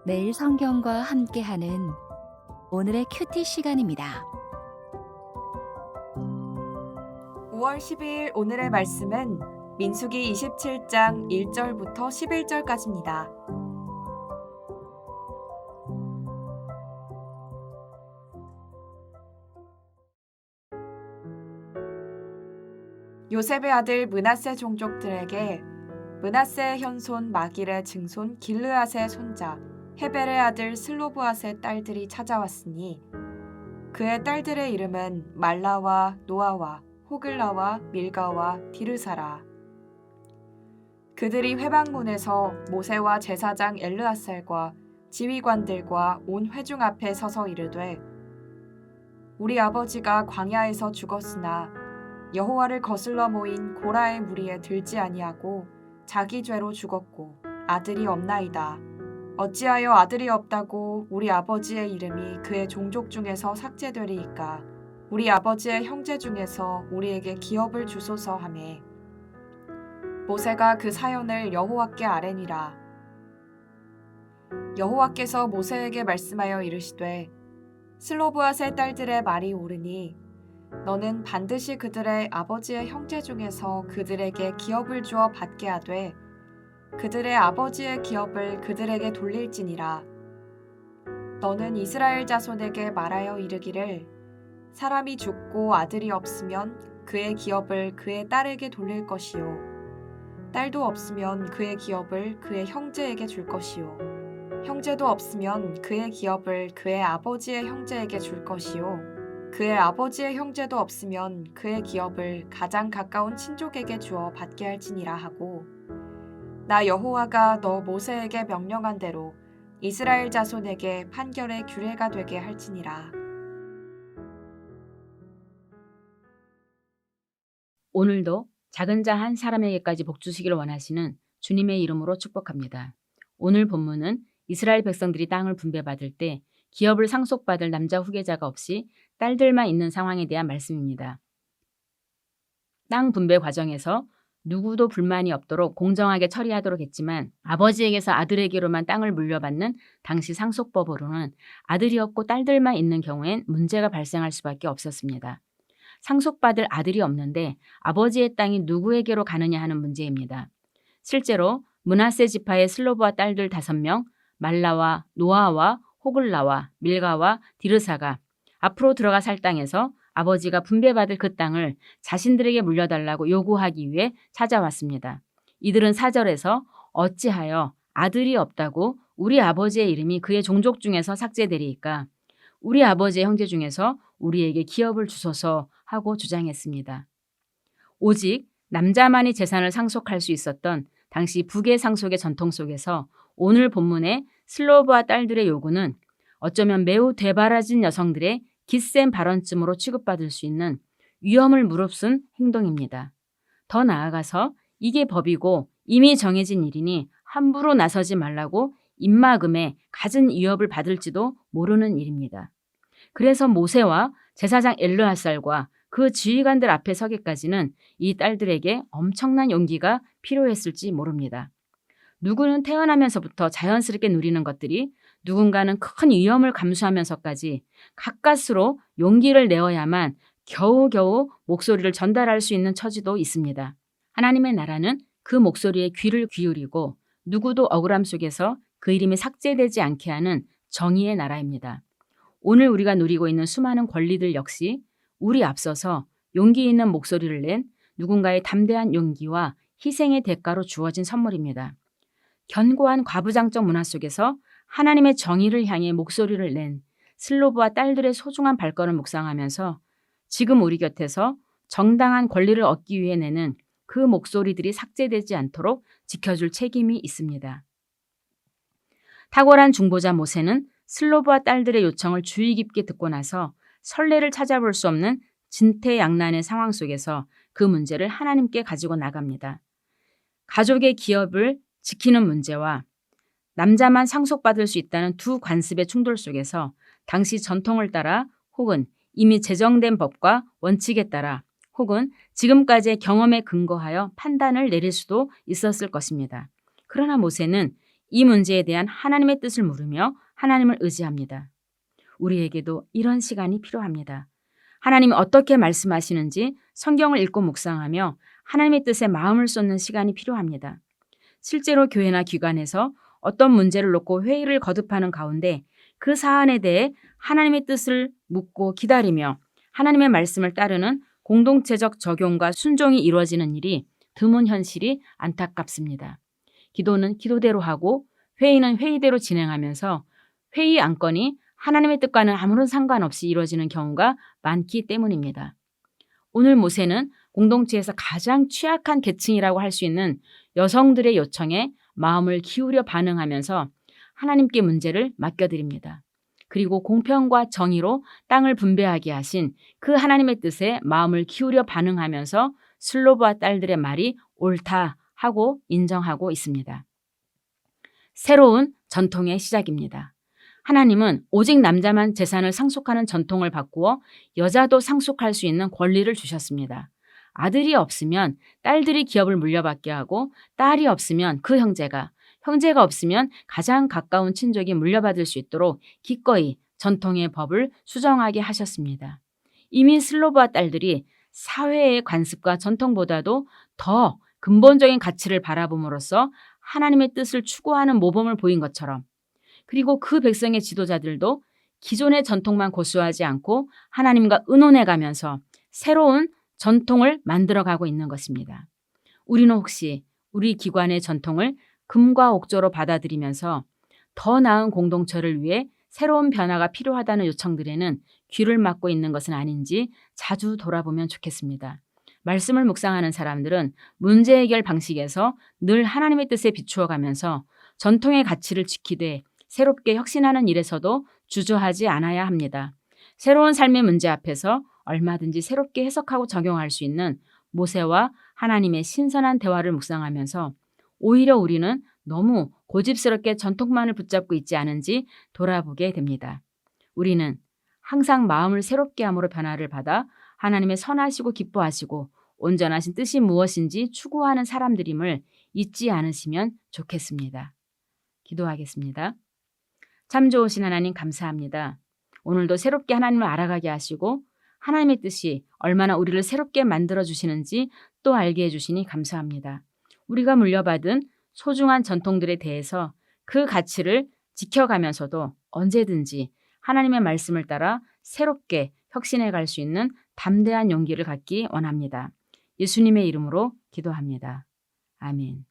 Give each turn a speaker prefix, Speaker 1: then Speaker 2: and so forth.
Speaker 1: 매일 성경과 함께하는 오늘의 큐티 시간입니다.
Speaker 2: 5월 12일 오늘의 말씀은 민수기 27장 1절부터 11절까지입니다. 요셉의 아들 므낫세 종족들에게 므낫세의 현손 마길의 증손 길르앗의 손자 헤벨의 아들 슬로브앗의 딸들이 찾아왔으니 그의 딸들의 이름은 말라와 노아와 호글라와 밀가와 디르사라. 그들이 회방문에서 모세와 제사장 엘르앗살과 지휘관들과 온 회중 앞에 서서 이르되 우리 아버지가 광야에서 죽었으나 여호와를 거슬러 모인 고라의 무리에 들지 아니하고 자기 죄로 죽었고 아들이 없나이다. 어찌하여 아들이 없다고 우리 아버지의 이름이 그의 종족 중에서 삭제되리이까. 우리 아버지의 형제 중에서 우리에게 기업을 주소서 하매 모세가 그 사연을 여호와께 아뢰니라. 여호와께서 모세에게 말씀하여 이르시되 슬로브앗의 딸들의 말이 옳으니 너는 반드시 그들의 아버지의 형제 중에서 그들에게 기업을 주어 받게 하되 그들의 아버지의 기업을 그들에게 돌릴지니라. 너는 이스라엘 자손에게 말하여 이르기를 사람이 죽고 아들이 없으면 그의 기업을 그의 딸에게 돌릴 것이요 딸도 없으면 그의 기업을 그의 형제에게 줄 것이요 형제도 없으면 그의 기업을 그의 아버지의 형제에게 줄 것이요 그의 아버지의 형제도 없으면 그의 기업을 가장 가까운 친족에게 주어 받게 할지니라 하고 나 여호와가 너 모세에게 명령한 대로 이스라엘 자손에게 판결의 규례가 되게 할지니라.
Speaker 3: 오늘도 작은 자 한 사람에게까지 복 주시기를 원하시는 주님의 이름으로 축복합니다. 오늘 본문은 이스라엘 백성들이 땅을 분배받을 때 기업을 상속받을 남자 후계자가 없이 딸들만 있는 상황에 대한 말씀입니다. 땅 분배 과정에서 누구도 불만이 없도록 공정하게 처리하도록 했지만 아버지에게서 아들에게로만 땅을 물려받는 당시 상속법으로는 아들이 없고 딸들만 있는 경우엔 문제가 발생할 수밖에 없었습니다. 상속받을 아들이 없는데 아버지의 땅이 누구에게로 가느냐 하는 문제입니다. 실제로 므낫세 지파의 슬로브와 딸들 5명, 말라와 노아와 호글라와 밀가와 디르사가 앞으로 들어가 살 땅에서 아버지가 분배받을 그 땅을 자신들에게 물려달라고 요구하기 위해 찾아왔습니다. 이들은 4절에서 어찌하여 아들이 없다고 우리 아버지의 이름이 그의 종족 중에서 삭제되리이까 우리 아버지의 형제 중에서 우리에게 기업을 주소서 하고 주장했습니다. 오직 남자만이 재산을 상속할 수 있었던 당시 부계 상속의 전통 속에서 오늘 본문의 슬로브와 딸들의 요구는 어쩌면 매우 되바라진 여성들의 기센 발언쯤으로 취급받을 수 있는 위험을 무릅쓴 행동입니다. 더 나아가서 이게 법이고 이미 정해진 일이니 함부로 나서지 말라고 입막음에 갖은 위협을 받을지도 모르는 일입니다. 그래서 모세와 제사장 엘르앗살과 그 지휘관들 앞에 서기까지는 이 딸들에게 엄청난 용기가 필요했을지 모릅니다. 누구는 태어나면서부터 자연스럽게 누리는 것들이 누군가는 큰 위험을 감수하면서까지 가까스로 용기를 내어야만 겨우겨우 목소리를 전달할 수 있는 처지도 있습니다. 하나님의 나라는 그 목소리에 귀를 기울이고 누구도 억울함 속에서 그 이름이 삭제되지 않게 하는 정의의 나라입니다. 오늘 우리가 누리고 있는 수많은 권리들 역시 우리 앞서서 용기 있는 목소리를 낸 누군가의 담대한 용기와 희생의 대가로 주어진 선물입니다. 견고한 과부장적 문화 속에서 하나님의 정의를 향해 목소리를 낸 슬로브와 딸들의 소중한 발걸음을 묵상하면서 지금 우리 곁에서 정당한 권리를 얻기 위해 내는 그 목소리들이 삭제되지 않도록 지켜줄 책임이 있습니다. 탁월한 중보자 모세는 슬로브와 딸들의 요청을 주의 깊게 듣고 나서 선례를 찾아볼 수 없는 진퇴양난의 상황 속에서 그 문제를 하나님께 가지고 나갑니다. 가족의 기업을 지키는 문제와 남자만 상속받을 수 있다는 두 관습의 충돌 속에서 당시 전통을 따라 혹은 이미 제정된 법과 원칙에 따라 혹은 지금까지의 경험에 근거하여 판단을 내릴 수도 있었을 것입니다. 그러나 모세는 이 문제에 대한 하나님의 뜻을 물으며 하나님을 의지합니다. 우리에게도 이런 시간이 필요합니다. 하나님이 어떻게 말씀하시는지 성경을 읽고 묵상하며 하나님의 뜻에 마음을 쏟는 시간이 필요합니다. 실제로 교회나 기관에서 어떤 문제를 놓고 회의를 거듭하는 가운데 그 사안에 대해 하나님의 뜻을 묻고 기다리며 하나님의 말씀을 따르는 공동체적 적용과 순종이 이루어지는 일이 드문 현실이 안타깝습니다. 기도는 기도대로 하고 회의는 회의대로 진행하면서 회의 안건이 하나님의 뜻과는 아무런 상관없이 이루어지는 경우가 많기 때문입니다. 오늘 모세는 공동체에서 가장 취약한 계층이라고 할 수 있는 여성들의 요청에 마음을 기울여 반응하면서 하나님께 문제를 맡겨드립니다. 그리고 공평과 정의로 땅을 분배하게 하신 그 하나님의 뜻에 마음을 기울여 반응하면서 슬로브와 딸들의 말이 옳다 하고 인정하고 있습니다. 새로운 전통의 시작입니다. 하나님은 오직 남자만 재산을 상속하는 전통을 바꾸어 여자도 상속할 수 있는 권리를 주셨습니다. 아들이 없으면 딸들이 기업을 물려받게 하고 딸이 없으면 그 형제가 없으면 가장 가까운 친족이 물려받을 수 있도록 기꺼이 전통의 법을 수정하게 하셨습니다. 이미 슬로브와 딸들이 사회의 관습과 전통보다도 더 근본적인 가치를 바라봄으로써 하나님의 뜻을 추구하는 모범을 보인 것처럼, 그리고 그 백성의 지도자들도 기존의 전통만 고수하지 않고 하나님과 의논해가면서 새로운 전통을 만들어가고 있는 것입니다. 우리는 혹시 우리 기관의 전통을 금과 옥조로 받아들이면서 더 나은 공동체를 위해 새로운 변화가 필요하다는 요청들에는 귀를 막고 있는 것은 아닌지 자주 돌아보면 좋겠습니다. 말씀을 묵상하는 사람들은 문제 해결 방식에서 늘 하나님의 뜻에 비추어 가면서 전통의 가치를 지키되 새롭게 혁신하는 일에서도 주저하지 않아야 합니다. 새로운 삶의 문제 앞에서 얼마든지 새롭게 해석하고 적용할 수 있는 모세와 하나님의 신선한 대화를 묵상하면서 오히려 우리는 너무 고집스럽게 전통만을 붙잡고 있지 않은지 돌아보게 됩니다. 우리는 항상 마음을 새롭게 함으로 변화를 받아 하나님의 선하시고 기뻐하시고 온전하신 뜻이 무엇인지 추구하는 사람들임을 잊지 않으시면 좋겠습니다. 기도하겠습니다. 참 좋으신 하나님 감사합니다. 오늘도 새롭게 하나님을 알아가게 하시고 하나님의 뜻이 얼마나 우리를 새롭게 만들어 주시는지 또 알게 해주시니 감사합니다. 우리가 물려받은 소중한 전통들에 대해서 그 가치를 지켜가면서도 언제든지 하나님의 말씀을 따라 새롭게 혁신해 갈 수 있는 담대한 용기를 갖기 원합니다. 예수님의 이름으로 기도합니다. 아멘.